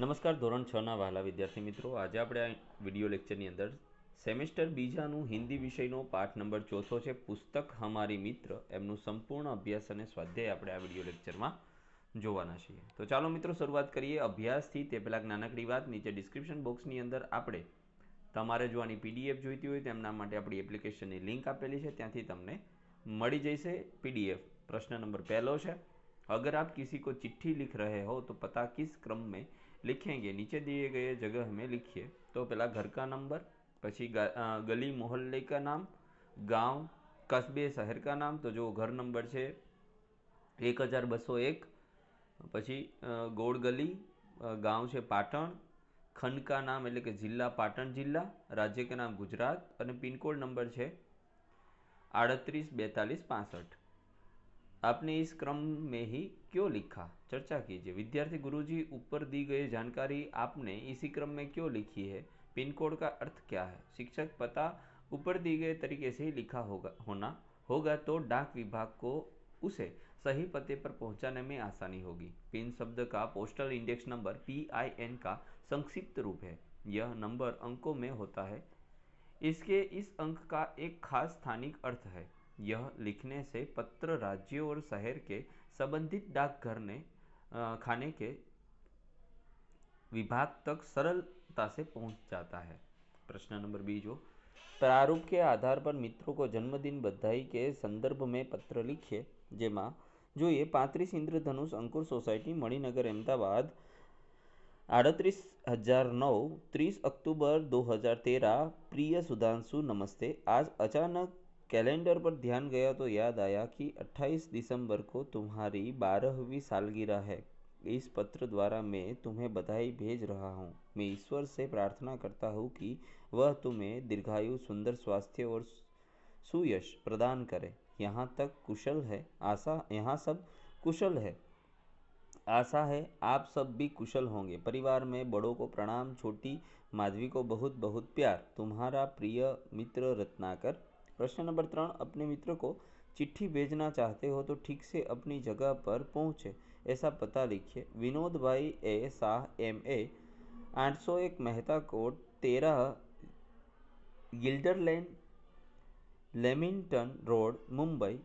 નમસ્કાર ધોરણ 6 ના વહાલા વિદ્યાર્થી મિત્રો, આજે આપણે આ વિડિયો લેક્ચરની અંદર સેમેસ્ટર બીજાનું હિન્દી વિષયનો પાઠ નંબર 4 છે પુસ્તક હમારી મિત્ર એમનું સંપૂર્ણ અભ્યાસ અને સ્વાધ્યાય આપણે આ વિડિયો લેક્ચરમાં જોવાના છીએ। તો ચાલો મિત્રો શરૂઆત કરીએ અભ્યાસથી। તે પહેલાં નાનકડી વાત, નીચે ડિસ્ક્રિપ્શન બોક્સની અંદર આપણે તમારે જો આની પીડીએફ જોઈતી હોય તો એમના માટે આપણી એપ્લિકેશનની લિંક આપેલી છે, ત્યાંથી તમને મળી જશે पीडीएफ। प्रश्न नंबर पहला है, अगर आप किसी को चिट्ठी लिख रहे हो तो पता किस क्रम में लिखेंगे, नीचे दिए गए जगह में लिखिए। तो पहला घर का नंबर, पछी गली मोहल्ले का नाम, गांव कस्बे शहर का नाम। तो जो घर नंबर है 1201, पछी गोड़ गली, गांव है पाटण, खंड का नाम एटले के जिला पाटण जिला, राज्य के नाम गुजरात, और पिनकोड नंबर है 384265। आपने इस क्रम में ही क्यों लिखा, चर्चा कीजिए। विद्यार्थी गुरुजी, ऊपर दी गई जानकारी आपने इसी क्रम में क्यों लिखी है, पिन कोड का अर्थ क्या है। शिक्षक, पता ऊपर दी गए तरीके से ही लिखा होगा तो डाक विभाग को उसे सही पते पर पहुंचाने में आसानी होगी। पिन शब्द का पोस्टल इंडेक्स नंबर PIN का संक्षिप्त रूप है। यह नंबर अंकों में होता है। इसके इस अंक का एक खास स्थानिक अर्थ है। यह लिखने से पत्र राज्य और शहर के संबंधित डाकघर ने खाने के विभाग तक सरलता से पहुंच जाता है। प्रश्न नंबर 2, प्रारूप के आधार पर मित्रों को जन्मदिन बधाई के संदर्भ में पत्र लिखिए। जेमा જોઈએ 35 इंद्रधनुष अंकुर सोसायटी मणिनगर अहमदाबाद 38,009 30 अक्टूबर 2013। प्रिय सुधांशु, नमस्ते। आज अचानक कैलेंडर पर ध्यान गया तो याद आया कि 28 दिसंबर को तुम्हारी 12वीं सालगिरह है। इस पत्र द्वारा मैं तुम्हें बधाई भेज रहा हूँ। मैं ईश्वर से प्रार्थना करता हूँ कि वह तुम्हें दीर्घायु, सुंदर स्वास्थ्य और सुयश प्रदान करे। यहाँ तक कुशल है, यहाँ सब कुशल है। आशा है आप सब भी कुशल होंगे। परिवार में बड़ों को प्रणाम। छोटी माधवी को बहुत बहुत प्यार। तुम्हारा प्रिय मित्र रत्नाकर। प्रश्न नंबर 3, अपने मित्र को चिट्ठी भेजना चाहते हो तो ठीक से अपनी जगह पर पहुँचे ऐसा पता लिखिए। Vinod bhai A Shah MA 801 Mehta court 13 Gilderland Lamington road Mumbai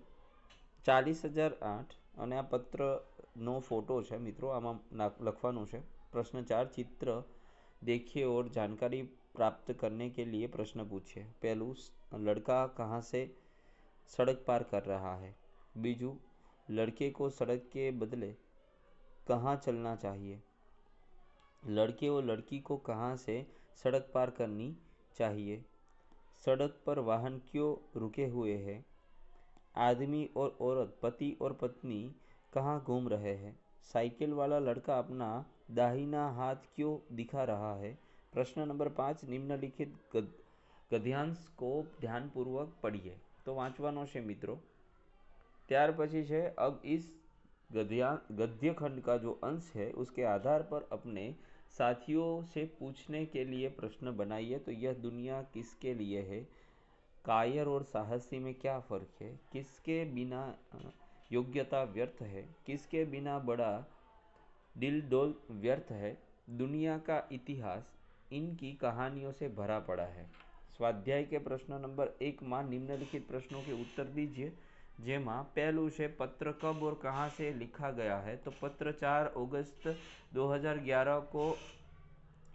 40,008। અને આ પત્રનો ફોટો છે મિત્રો, આમાં લખવાનું છે। प्रश्न 4, चित्र देखिए और जानकारी प्राप्त करने के लिए प्रश्न पूछिए। पहलू, लड़का कहाँ से सड़क पार कर रहा है। बीजू, लड़के को सड़क के बदले कहाँ चलना चाहिए। लड़के और लड़की को कहाँ से सड़क पार करनी चाहिए। सड़क पर वाहन क्यों रुके हुए हैं। आदमी और औरत, पति और पत्नी कहाँ घूम रहे हैं। साइकिल वाला लड़का अपना दाहिना हाथ क्यों दिखा रहा है। प्रश्न नंबर 5, निम्नलिखित गद्यांश को ध्यानपूर्वक पढ़िए। तो वाँचवानो छे मित्रों। त्यार पछी है, अब इस गद्य खंड का जो अंश है उसके आधार पर अपने साथियों से पूछने के लिए प्रश्न बनाइए। तो यह दुनिया किसके लिए है। कायर और साहसी में क्या फ़र्क है। किसके बिना योग्यता व्यर्थ है। किसके बिना बड़ा दिल डोल व्यर्थ है। दुनिया का इतिहास इनकी कहानियों से भरा पड़ा है। स्वाध्याय के प्रश्न नंबर 1 में निम्नलिखित प्रश्नों के उत्तर दीजिए। जेमा पहलू है, पत्र कब और कहाँ से लिखा गया है। तो पत्र 4 अगस्त 2011 को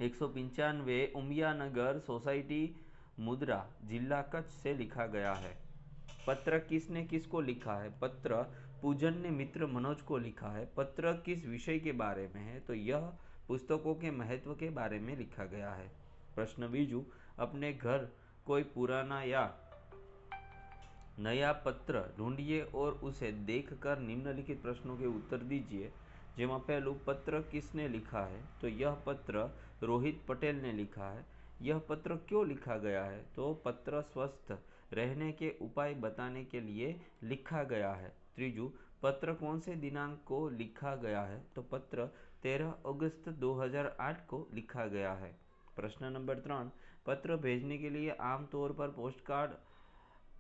195 उमियानगर सोसाइटी मुद्रा जिला कच्छ से लिखा गया है। पत्र किसने किसको लिखा है। पत्र पूजन ने मित्र मनोज को लिखा है। पत्र किस विषय के बारे में है। तो यह पुस्तकों के महत्व के बारे में लिखा गया है। प्रश्न बीजू, अपने घर कोई पुराना या नया पत्र ढूंढिए और उसे देखकर निम्नलिखित प्रश्नों के उत्तर दीजिए। जेमा पहलू, पत्र किसने लिखा है। तो यह पत्र रोहित पटेल ने लिखा है। यह पत्र क्यों लिखा गया है। तो पत्र स्वस्थ रहने के उपाय बताने के लिए लिखा गया है। त्रीजू, पत्र कौन से दिनांक को लिखा गया है। तो पत्र 13 अगस्त 2008 को लिखा गया है। प्रश्न नंबर 3, पत्र भेजने के लिए आमतौर पर पोस्ट कार्ड,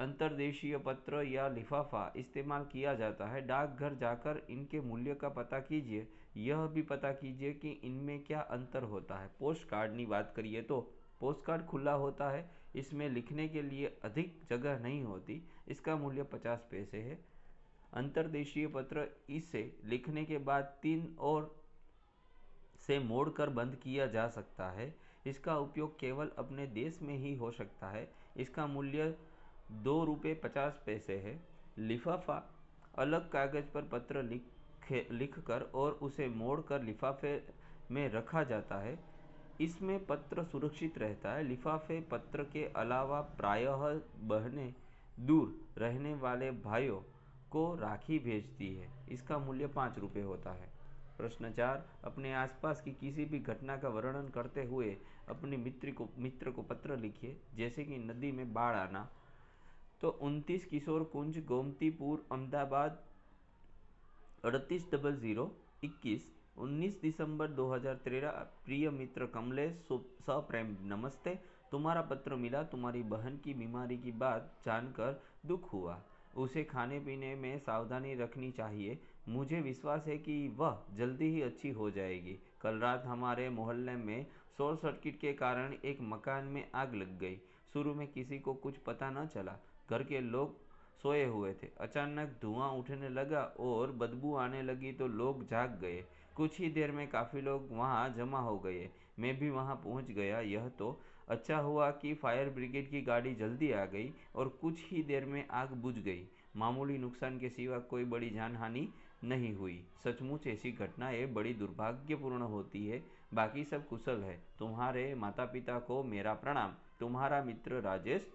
अंतर्देशीय पत्र या लिफाफा इस्तेमाल किया जाता है। डाकघर जाकर इनके मूल्य का पता कीजिए। यह भी पता कीजिए कि इनमें क्या अंतर होता है। पोस्ट कार्डनी बात करिए तो पोस्ट कार्ड खुला होता है, इसमें लिखने के लिए अधिक जगह नहीं होती, इसका मूल्य 50 पैसे है। अंतर्देशीय पत्र, इसे लिखने के बाद 3 और से मोड़कर बंद किया जा सकता है, इसका उपयोग केवल अपने देश में ही हो सकता है, इसका मूल्य 2 रुपये 50 पैसे है। लिफाफा, अलग कागज पर पत्र लिखकर और उसे मोड़कर लिफाफे में रखा जाता है, इसमें पत्र सुरक्षित रहता है। लिफाफे पत्र के अलावा प्रायः बहनें दूर रहने वाले भाइयों को राखी भेजती है, इसका मूल्य 5 रुपये होता है। प्रश्न 4, अपने आसपास की किसी भी घटना का वर्णन करते हुए अपने मित्र को पत्र लिखिए, जैसे कि नदी में बाढ़ आना। तो 29 किशोर कुंज, गोमतीपुर, अहमदाबाद 380021। 19 दिसंबर 2013। प्रिय मित्र कमलेश, सप्रेम नमस्ते। तुम्हारा पत्र मिला, तुम्हारी बहन की बीमारी की बात जानकर दुख हुआ, उसे खाने पीने में सावधानी रखनी चाहिए, मुझे विश्वास है कि वह जल्दी ही अच्छी हो जाएगी। कल रात हमारे मोहल्ले में शॉर्ट सर्किट के कारण एक मकान में आग लग गई। शुरू में किसी को कुछ पता न चला, घर के लोग सोए हुए थे। अचानक धुआं उठने लगा और बदबू आने लगी तो लोग जाग गए। कुछ ही देर में काफ़ी लोग वहां जमा हो गए, मैं भी वहां पहुंच गया। यह तो अच्छा हुआ कि फायर ब्रिगेड की गाड़ी जल्दी आ गई और कुछ ही देर में आग बुझ गई। मामूली नुकसान के सिवा कोई बड़ी जानहानि नहीं हुई। सचमुच ऐसी घटनाएं बड़ी दुर्भाग्यपूर्ण होती है, बाकी सब कुशल है। तुम्हारे माता पिता को मेरा प्रणाम। तुम्हारा मित्र राजेश।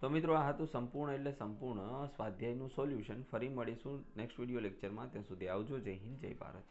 तो मित्रों, आ હતું સંપૂર્ણ એટલે સંપૂર્ણ સ્વાધ્યાયનું સોલ્યુશન। ફરી મળીશું નેક્સ્ટ વિડીયો લેક્ચરમાં, ત્યાં સુધી આવજો। જય હિન્દ, જય ભારત।